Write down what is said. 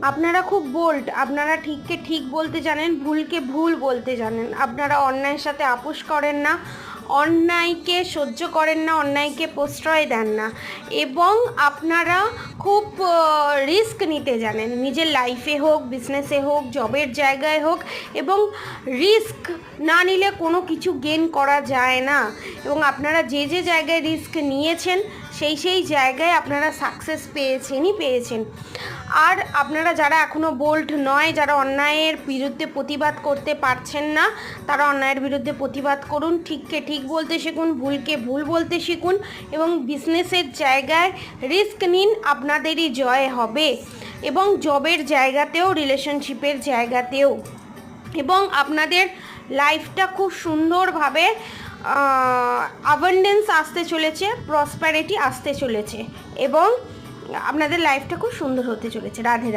আপনারা খুব বোল্ড, আপনারা ঠিককে ঠিক বলতে জানেন, ভুলকে ভুল বলতে জানেন। আপনারা অন্যায়ের সাথে আপোষ করেন না, অন্যায়কে সহ্য করেন না, অন্যায়কে প্রশ্রয় দেন না, এবং আপনারা খুব রিস্ক নিতে জানেন, নিজের লাইফে হোক, বিজনেসে হোক, জবের জায়গায় হোক। এবং রিস্ক না নিলে কোনো কিছু গেন করা যায় না। এবং আপনারা যে যে জায়গায় রিস্ক নিয়েছেন সেই জায়গায় আপনারা সাকসেস পেয়েছেন। আর আপনারা যারা এখনও বোল্ড নয়, যারা অন্যায়ের বিরুদ্ধে প্রতিবাদ করতে পারছেন না, তারা অন্যায়ের বিরুদ্ধে প্রতিবাদ করুন, ঠিককে ঠিক বলতে শিখুন, ভুলকে ভুল বলতে শিখুন, এবং বিজনেসের জায়গায় রিস্ক নিন, আপনাদেরই জয় হবে। এবং জবের জায়গাতেও, রিলেশনশিপের জায়গাতেও, এবং আপনাদের লাইফটা খুব সুন্দরভাবে অ্যাবান্ডেন্স আসতে চলেছে, প্রসপ্যারিটি আসতে চলেছে, এবং আপনাদের লাইফটা খুব সুন্দর হতে চলেছে। রাধে রাধে।